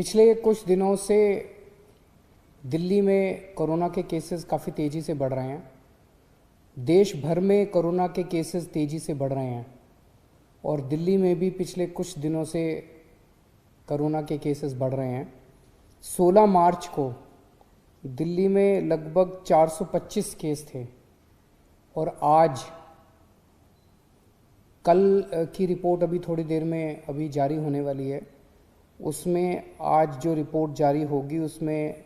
पिछले कुछ दिनों से दिल्ली में कोरोना के केसेस काफ़ी तेज़ी से बढ़ रहे हैं। देश भर में कोरोना के केसेस तेज़ी से बढ़ रहे हैं और दिल्ली में भी पिछले कुछ दिनों से कोरोना के केसेस बढ़ रहे हैं। 16 मार्च को दिल्ली में लगभग 425 केस थे और आज कल की रिपोर्ट अभी थोड़ी देर में अभी जारी होने वाली है। उसमें आज जो रिपोर्ट जारी होगी उसमें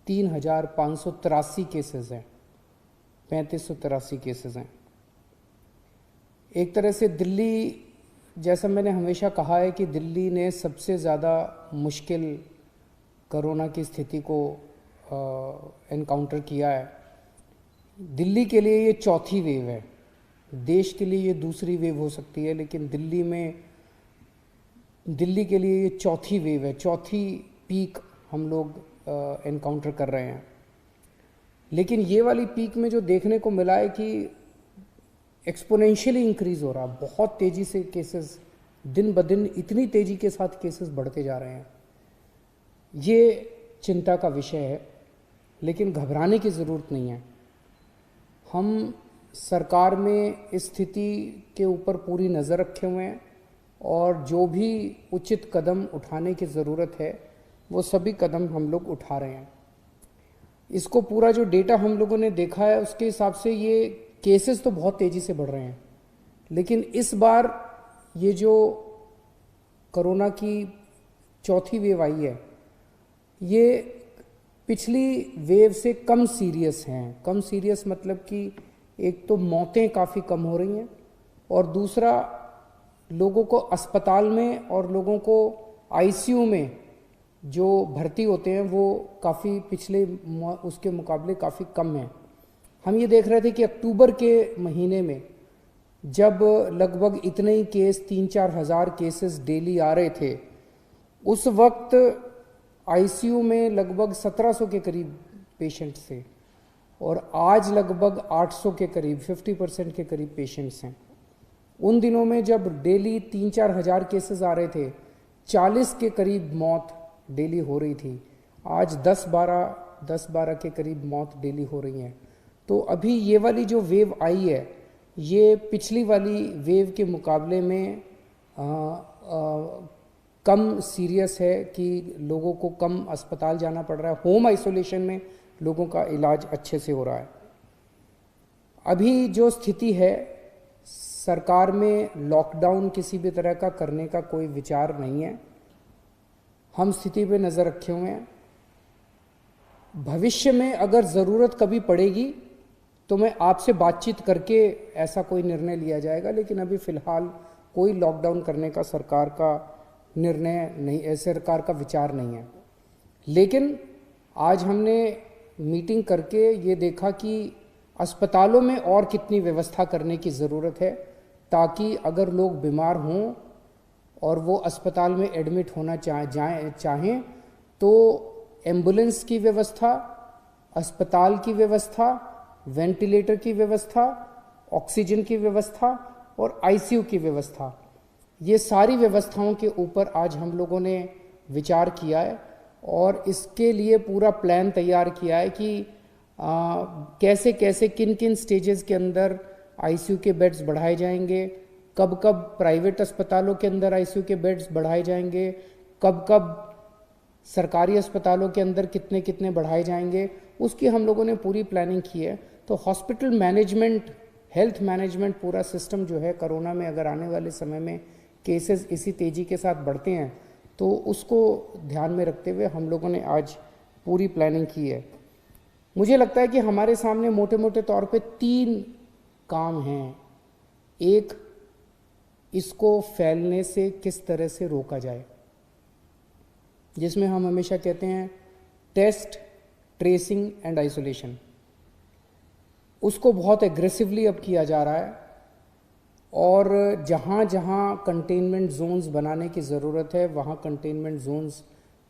3,583 केसेस हैं, 3,583 केसेस हैं। एक तरह से दिल्ली, जैसा मैंने हमेशा कहा है कि दिल्ली ने सबसे ज़्यादा मुश्किल कोरोना की स्थिति को एनकाउंटर किया है। दिल्ली के लिए ये चौथी वेव है, देश के लिए ये दूसरी वेव हो सकती है, लेकिन दिल्ली के लिए ये चौथी वेव है, चौथी पीक हम लोग एनकाउंटर कर रहे हैं। लेकिन ये वाली पीक में जो देखने को मिला है कि एक्सपोनेंशियली इंक्रीज़ हो रहा, बहुत तेज़ी से केसेस दिन ब दिन इतनी तेज़ी के साथ केसेस बढ़ते जा रहे हैं। ये चिंता का विषय है, लेकिन घबराने की ज़रूरत नहीं है। हम सरकार में इस स्थिति के ऊपर पूरी नज़र रखे हुए हैं और जो भी उचित कदम उठाने की ज़रूरत है वो सभी कदम हम लोग उठा रहे हैं। इसको पूरा जो डेटा हम लोगों ने देखा है उसके हिसाब से ये केसेस तो बहुत तेज़ी से बढ़ रहे हैं, लेकिन इस बार ये जो कोरोना की चौथी वेव आई है ये पिछली वेव से कम सीरियस हैं। कम सीरियस मतलब कि एक तो मौतें काफ़ी कम हो रही हैं और दूसरा लोगों को अस्पताल में और लोगों को आईसीयू में जो भर्ती होते हैं वो काफ़ी पिछले उसके मुकाबले काफ़ी कम हैं। हम ये देख रहे थे कि अक्टूबर के महीने में जब लगभग इतने ही केस 3-4 हज़ार केसेस डेली आ रहे थे, उस वक्त आईसीयू में लगभग 1700 के करीब पेशेंट्स थे और आज लगभग 800 के करीब 50% के करीब पेशेंट्स हैं। उन दिनों में जब डेली 3-4 हज़ार केसेस आ रहे थे, 40 के करीब मौत डेली हो रही थी। आज 10-12 के करीब मौत डेली हो रही हैं। तो अभी ये वाली जो वेव आई है ये पिछली वाली वेव के मुकाबले में कम सीरियस है कि लोगों को कम अस्पताल जाना पड़ रहा है, होम आइसोलेशन में लोगों का इलाज अच्छे से हो रहा है। अभी जो स्थिति है, सरकार में लॉकडाउन किसी भी तरह का करने का कोई विचार नहीं है। हम स्थिति पे नज़र रखे हुए हैं। भविष्य में अगर ज़रूरत कभी पड़ेगी तो मैं आपसे बातचीत करके ऐसा कोई निर्णय लिया जाएगा, लेकिन अभी फ़िलहाल कोई लॉकडाउन करने का सरकार का निर्णय नहीं, सरकार का विचार नहीं है। लेकिन आज हमने मीटिंग करके ये देखा कि अस्पतालों में और कितनी व्यवस्था करने की ज़रूरत है, ताकि अगर लोग बीमार हों और वो अस्पताल में एडमिट होना चाहें तो एम्बुलेंस की व्यवस्था, अस्पताल की व्यवस्था, वेंटिलेटर की व्यवस्था, ऑक्सीजन की व्यवस्था और आईसीयू की व्यवस्था, ये सारी व्यवस्थाओं के ऊपर आज हम लोगों ने विचार किया है और इसके लिए पूरा प्लान तैयार किया है कि कैसे कैसे किन किन स्टेजेस के अंदर आईसीयू के बेड्स बढ़ाए जाएंगे, कब कब प्राइवेट अस्पतालों के अंदर आईसीयू के बेड्स बढ़ाए जाएंगे, कब कब सरकारी अस्पतालों के अंदर कितने कितने बढ़ाए जाएंगे, उसकी हम लोगों ने पूरी प्लानिंग की है। तो हॉस्पिटल मैनेजमेंट, हेल्थ मैनेजमेंट पूरा सिस्टम जो है, कोरोना में अगर आने वाले समय में केसेस इसी तेज़ी के साथ बढ़ते हैं तो उसको ध्यान में रखते हुए हम लोगों ने आज पूरी प्लानिंग की है। मुझे लगता है कि हमारे सामने मोटे मोटे तौर पे 3 काम हैं। एक, इसको फैलने से किस तरह से रोका जाए, जिसमें हम हमेशा कहते हैं टेस्ट, ट्रेसिंग एंड आइसोलेशन। उसको बहुत एग्रेसिवली अब किया जा रहा है और जहाँ जहाँ कंटेनमेंट जोन्स बनाने की ज़रूरत है वहाँ कंटेनमेंट जोन्स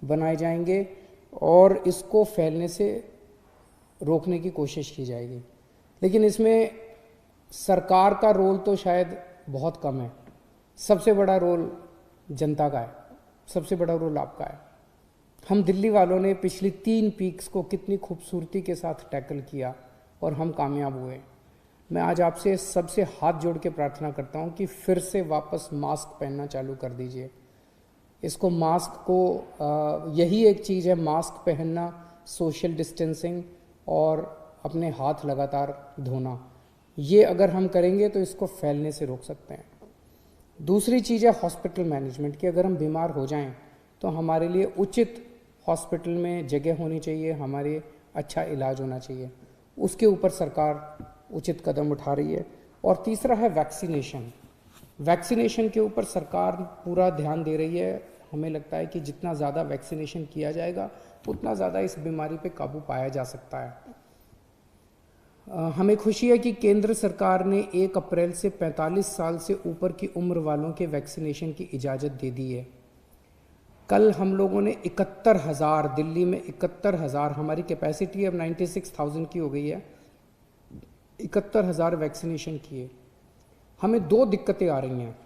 बनाए जाएंगे और इसको फैलने से रोकने की कोशिश की जाएगी। लेकिन इसमें सरकार का रोल तो शायद बहुत कम है। सबसे बड़ा रोल जनता का है, सबसे बड़ा रोल आपका है। हम दिल्ली वालों ने पिछली 3 पीक्स को कितनी खूबसूरती के साथ टैकल किया और हम कामयाब हुए। मैं आज आपसे सबसे हाथ जोड़ के प्रार्थना करता हूँ कि फिर से वापस मास्क पहनना चालू कर दीजिए। इसको मास्क को यही एक चीज़ है, मास्क पहनना, सोशल डिस्टेंसिंग और अपने हाथ लगातार धोना। ये अगर हम करेंगे तो इसको फैलने से रोक सकते हैं। दूसरी चीज़ है हॉस्पिटल मैनेजमेंट की। अगर हम बीमार हो जाएं तो हमारे लिए उचित हॉस्पिटल में जगह होनी चाहिए, हमारे अच्छा इलाज होना चाहिए। उसके ऊपर सरकार उचित कदम उठा रही है। और तीसरा है वैक्सीनेशन। वैक्सीनेशन के ऊपर सरकार पूरा ध्यान दे रही है। हमें लगता है कि जितना ज़्यादा वैक्सीनेशन किया जाएगा उतना ज़्यादा इस बीमारी पे काबू पाया जा सकता है। हमें खुशी है कि केंद्र सरकार ने 1 अप्रैल से 45 साल से ऊपर की उम्र वालों के वैक्सीनेशन की इजाज़त दे दी है। कल हम लोगों ने 71,000, दिल्ली में 71,000, हमारी कैपेसिटी अब 96,000 की हो गई है, 71,000 वैक्सीनेशन किए। हमें 2 दिक्कतें आ रही हैं।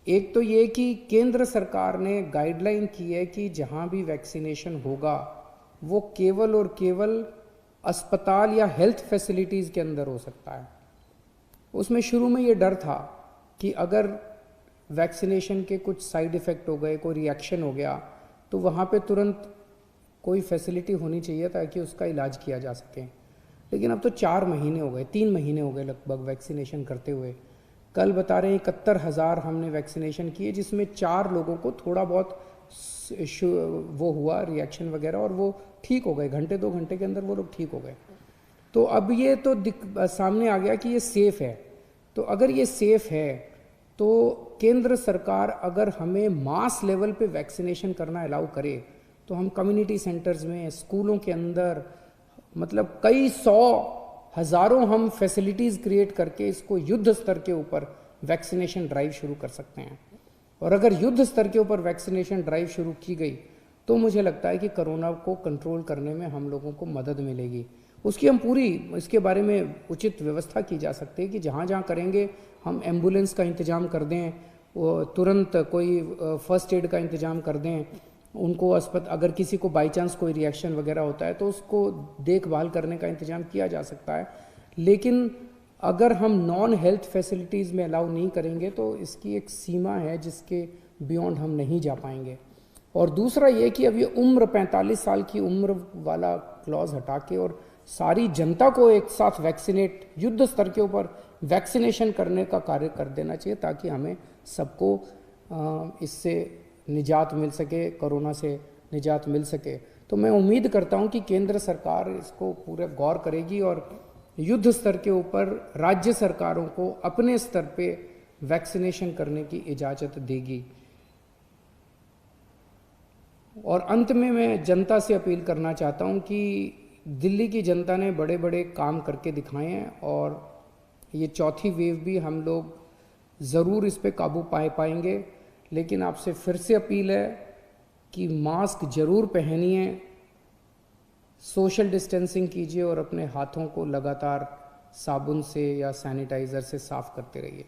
एक तो ये कि केंद्र सरकार ने गाइडलाइन की है कि जहाँ भी वैक्सीनेशन होगा वो केवल और केवल अस्पताल या हेल्थ फैसिलिटीज़ के अंदर हो सकता है। उसमें शुरू में ये डर था कि अगर वैक्सीनेशन के कुछ साइड इफ़ेक्ट हो गए, कोई रिएक्शन हो गया, तो वहाँ पे तुरंत कोई फैसिलिटी होनी चाहिए ताकि उसका इलाज किया जा सके। लेकिन अब तो 4 महीने हो गए, 3 महीने हो गए लगभग वैक्सीनेशन करते हुए। कल बता रहे हैं 71,000 हमने वैक्सीनेशन किए, जिसमें 4 लोगों को थोड़ा बहुत वो हुआ रिएक्शन वगैरह, और वो ठीक हो गए। घंटे 2 घंटे के अंदर वो लोग ठीक हो गए। तो अब ये तो सामने आ गया कि ये सेफ़ है। तो अगर ये सेफ़ है तो केंद्र सरकार अगर हमें मास लेवल पे वैक्सीनेशन करना अलाउ करे तो हम कम्युनिटी सेंटर्स में, स्कूलों के अंदर, मतलब कई 100 हज़ारों हम फैसिलिटीज़ क्रिएट करके इसको युद्ध स्तर के ऊपर वैक्सीनेशन ड्राइव शुरू कर सकते हैं। और अगर युद्ध स्तर के ऊपर वैक्सीनेशन ड्राइव शुरू की गई तो मुझे लगता है कि कोरोना को कंट्रोल करने में हम लोगों को मदद मिलेगी। उसकी हम पूरी इसके बारे में उचित व्यवस्था की जा सकती है कि जहाँ जहाँ करेंगे हम एम्बुलेंस का इंतज़ाम कर दें, वो तुरंत कोई फर्स्ट एड का इंतज़ाम कर दें, उनको अगर किसी को बाई चांस कोई रिएक्शन वगैरह होता है तो उसको देखभाल करने का इंतज़ाम किया जा सकता है। लेकिन अगर हम नॉन हेल्थ फैसिलिटीज़ में अलाउ नहीं करेंगे तो इसकी एक सीमा है जिसके बियॉन्ड हम नहीं जा पाएंगे। और दूसरा ये कि अब ये उम्र 45 साल की उम्र वाला क्लॉज हटा के और सारी जनता को एक साथ वैक्सीनेट, युद्ध स्तर के ऊपर वैक्सीनेशन करने का कार्य कर देना चाहिए ताकि हमें सबको इससे निजात मिल सके, कोरोना से निजात मिल सके। तो मैं उम्मीद करता हूं कि केंद्र सरकार इसको पूरे गौर करेगी और युद्ध स्तर के ऊपर राज्य सरकारों को अपने स्तर पे वैक्सीनेशन करने की इजाज़त देगी। और अंत में मैं जनता से अपील करना चाहता हूं कि दिल्ली की जनता ने बड़े बड़े काम करके दिखाए हैं और ये चौथी वेव भी हम लोग ज़रूर इस पे काबू पाएंगे। लेकिन आपसे फिर से अपील है कि मास्क ज़रूर पहनिए, सोशल डिस्टेंसिंग कीजिए और अपने हाथों को लगातार साबुन से या सैनिटाइज़र से साफ़ करते रहिए।